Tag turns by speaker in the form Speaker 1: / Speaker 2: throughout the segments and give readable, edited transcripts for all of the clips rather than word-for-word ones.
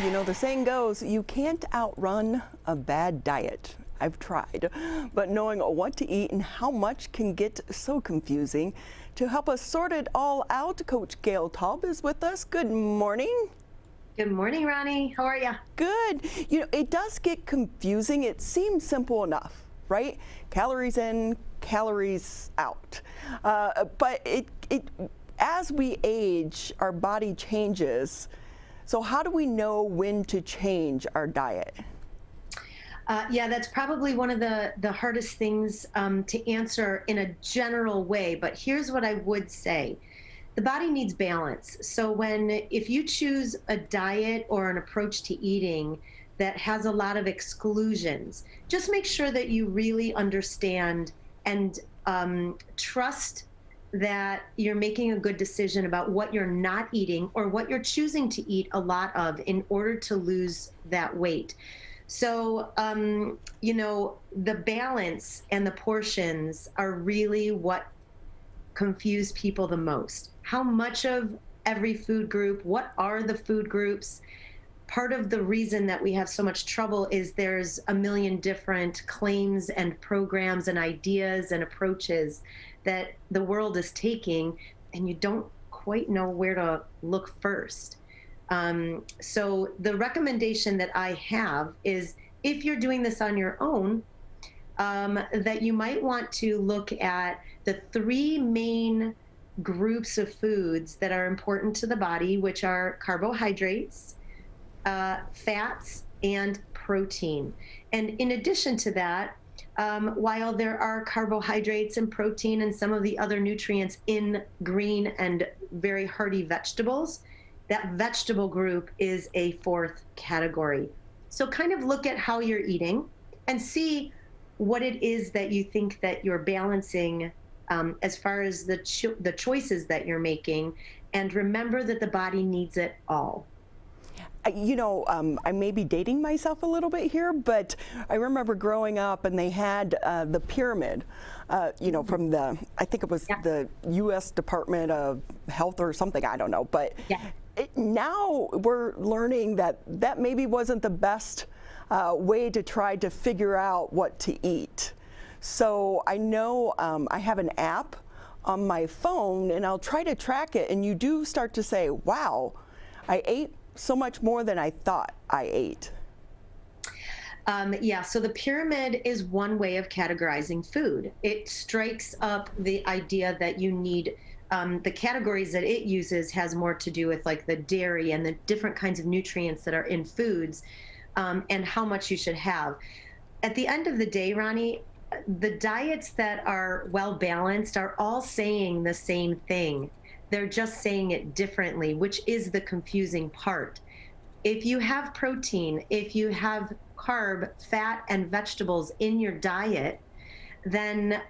Speaker 1: You know, the saying goes, you can't outrun a bad diet. I've tried, but knowing what to eat and how much can get so confusing. To help us sort it all out, Coach Gayle Taub is with us. Good morning.
Speaker 2: Good morning, Ronnie. How are you?
Speaker 1: Good. You know, it does get confusing. It seems simple enough, right? Calories in, calories out. But as we age, our body changes. So how do we know when to change our diet?
Speaker 2: Yeah, that's probably one of the hardest things to answer in a general way. But here's what I would say. The body needs balance. So if you choose a diet or an approach to eating that has a lot of exclusions, just make sure that you really understand and trust that you're making a good decision about what you're not eating or what you're choosing to eat a lot of in order to lose that weight. So, the balance and the portions are really what confuse people the most. How much of every food group? What are the food groups? Part of the reason that we have so much trouble is there's a million different claims and programs and ideas and approaches that the world is taking, and you don't quite know where to look first. So the recommendation that I have is, if you're doing this on your own, that you might want to look at the three main groups of foods that are important to the body, which are carbohydrates, fats, and protein. And in addition to that, while there are carbohydrates and protein and some of the other nutrients in green and very hearty vegetables, that vegetable group is a fourth category. So kind of look at how you're eating and see what it is that you think that you're balancing as far as the choices that you're making. And remember that the body needs it all.
Speaker 1: I may be dating myself a little bit here, but I remember growing up and they had the pyramid, from I think it was the U.S. Department of Health or something, I don't know. But now we're learning that maybe wasn't the best way to try to figure out what to eat. So I know I have an app on my phone and I'll try to track it, and you do start to say, wow, I ate so much more than I thought I ate.
Speaker 2: So the pyramid is one way of categorizing food. It strikes up the idea that you need the categories that it uses has more to do with like the dairy and the different kinds of nutrients that are in foods, and how much you should have. At the end of the day, Ronnie, the diets that are well balanced are all saying the same thing. They're just saying it differently, which is the confusing part. If you have protein, if you have carb, fat, and vegetables in your diet, then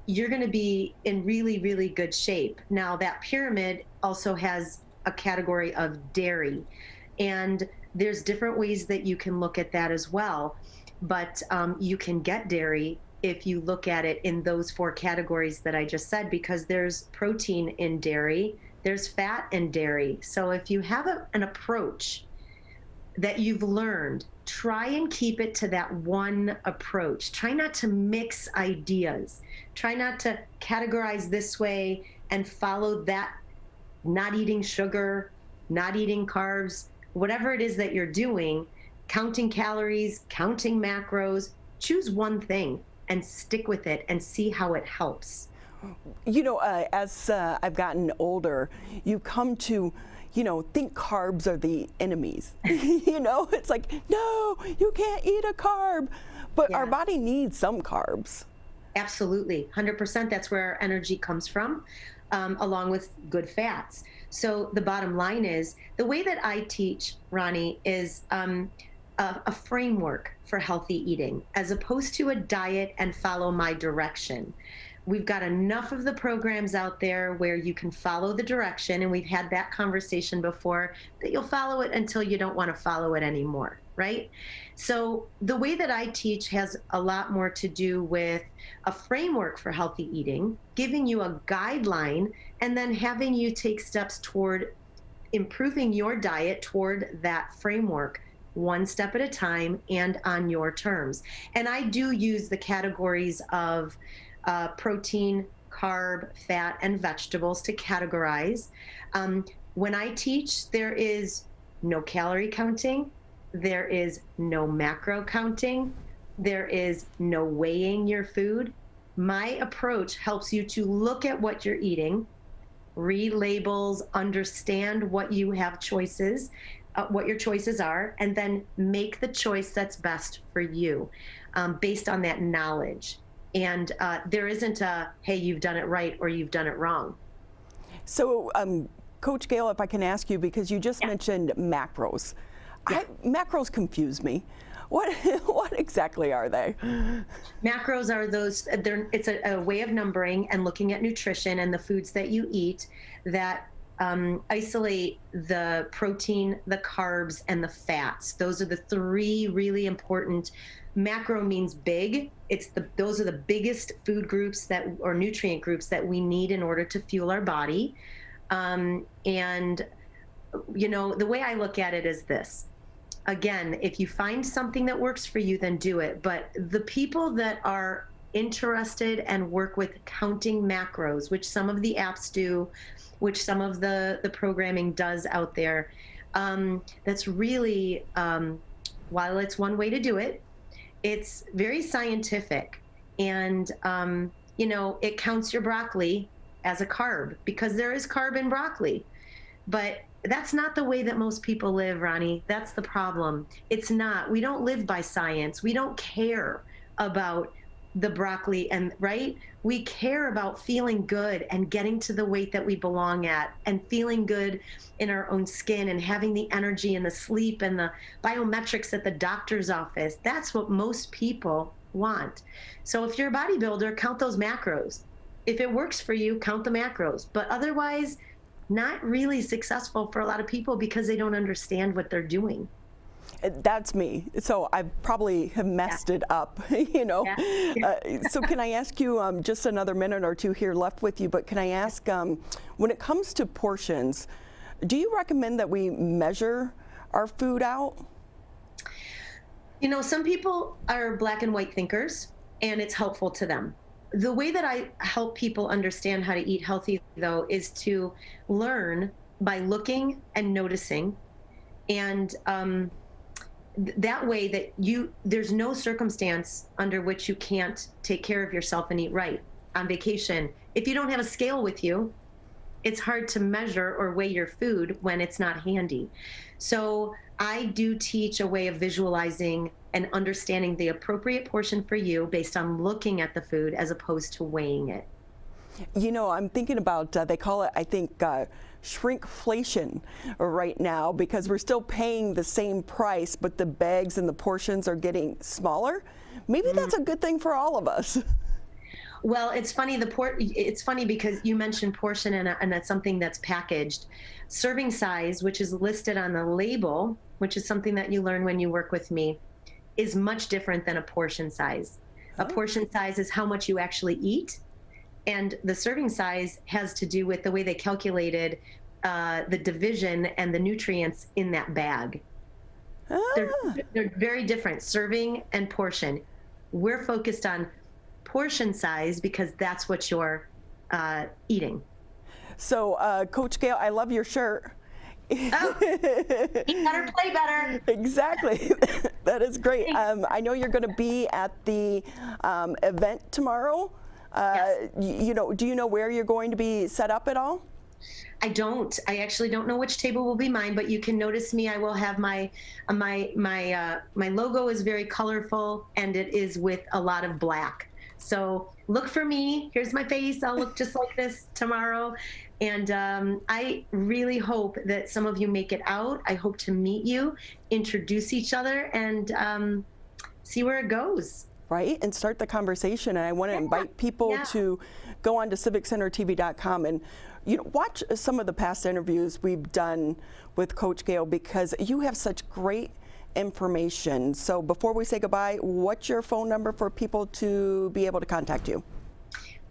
Speaker 2: you're going to be in really, really good shape. Now, that pyramid also has a category of dairy, and there's different ways that you can look at that as well. But you can get dairy if you look at it in those four categories that I just said, because there's protein in dairy, there's fat in dairy. So if you have an approach that you've learned, try and keep it to that one approach. Try not to mix ideas. Try not to categorize this way and follow that, not eating sugar, not eating carbs, whatever it is that you're doing, counting calories, counting macros. Choose one thing and stick with it and see how it helps.
Speaker 1: As I've gotten older, you come to, think carbs are the enemies. It's like, no, you can't eat a carb. But our body needs some carbs.
Speaker 2: Absolutely, 100%. That's where our energy comes from, along with good fats. So the bottom line is, the way that I teach, Ronnie, is a framework for healthy eating, as opposed to a diet and follow my direction. We've got enough of the programs out there where you can follow the direction, and we've had that conversation before, that you'll follow it until you don't want to follow it anymore, right? So the way that I teach has a lot more to do with a framework for healthy eating, giving you a guideline, and then having you take steps toward improving your diet toward that framework, one step at a time and on your terms. And I do use the categories of protein, carb, fat, and vegetables to categorize. When I teach, there is no calorie counting, there is no macro counting, there is no weighing your food. My approach helps you to look at what you're eating, read labels, understand what you have choices, what your choices are, and then make the choice that's best for you based on that knowledge. And there isn't a, hey, you've done it right or you've done it wrong.
Speaker 1: So, Coach Gayle, if I can ask you, because you just mentioned macros. Macros confuse me. What exactly are they?
Speaker 2: Macros are those, it's a way of numbering and looking at nutrition and the foods that you eat that isolate the protein, the carbs, and the fats. Those are the three really important. Macro means big. Those are the biggest food groups or nutrient groups that we need in order to fuel our body. And you know, the way I look at it is this. Again, if you find something that works for you, then do it. But the people that are interested and work with counting macros, which some of the apps do, which some of the programming does out there, that's really, while it's one way to do it, it's very scientific. And, you know, it counts your broccoli as a carb because there is carb in broccoli. But that's not the way that most people live, Ronnie. That's the problem. It's not. We don't live by science. We don't care about the broccoli, and right? We care about feeling good and getting to the weight that we belong at and feeling good in our own skin and having the energy and the sleep and the biometrics at the doctor's office. That's what most people want. So if you're a bodybuilder, count those macros. If it works for you, count the macros. But otherwise, not really successful for a lot of people because they don't understand what they're doing.
Speaker 1: That's me. So I probably have messed it up, you know. So can I ask you, just another minute or two here left with you, but can I ask, when it comes to portions, do you recommend that we measure our food out?
Speaker 2: You know, some people are black and white thinkers, and it's helpful to them. The way that I help people understand how to eat healthy, though, is to learn by looking and noticing. And that way that there's no circumstance under which you can't take care of yourself and eat right on vacation. If you don't have a scale with you, it's hard to measure or weigh your food when it's not handy. So I do teach a way of visualizing and understanding the appropriate portion for you based on looking at the food as opposed to weighing it.
Speaker 1: You know, I'm thinking about, they call it, I think, shrinkflation right now, because we're still paying the same price, but the bags and the portions are getting smaller. Maybe that's a good thing for all of us.
Speaker 2: Well, it's funny. It's funny because you mentioned portion, and that's something that's packaged. Serving size, which is listed on the label, which is something that you learn when you work with me, is much different than a portion size. A portion size is how much you actually eat, and the serving size has to do with the way they calculated the division and the nutrients in that bag. They're very different, serving and portion. We're focused on portion size because that's what you're eating.
Speaker 1: So, Coach Gayle, I love your shirt.
Speaker 2: Oh, eat better, play better.
Speaker 1: Exactly. That is great. I know you're going to be at the event tomorrow.
Speaker 2: Yes.
Speaker 1: You know, do you know where you're going to be set up at all?
Speaker 2: I don't. I actually don't know which table will be mine, but you can notice me. I will have my logo is very colorful, and it is with a lot of black. So look for me. Here's my face. I'll look just like this tomorrow. And I really hope that some of you make it out. I hope to meet you, introduce each other, and see where it goes.
Speaker 1: Right, and start the conversation. And I want to invite people to go on to civiccentertv.com and watch some of the past interviews we've done with Coach Gayle, because you have such great information. So before we say goodbye, what's your phone number for people to be able to contact you?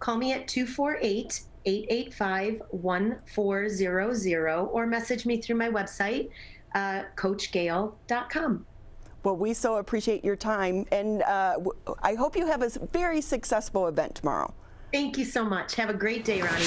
Speaker 2: call me at 248-885-1400 or message me through my website, coachgayle.com.
Speaker 1: Well, we so appreciate your time, and I hope you have a very successful event tomorrow.
Speaker 2: Thank you so much. Have a great day, Ronnie.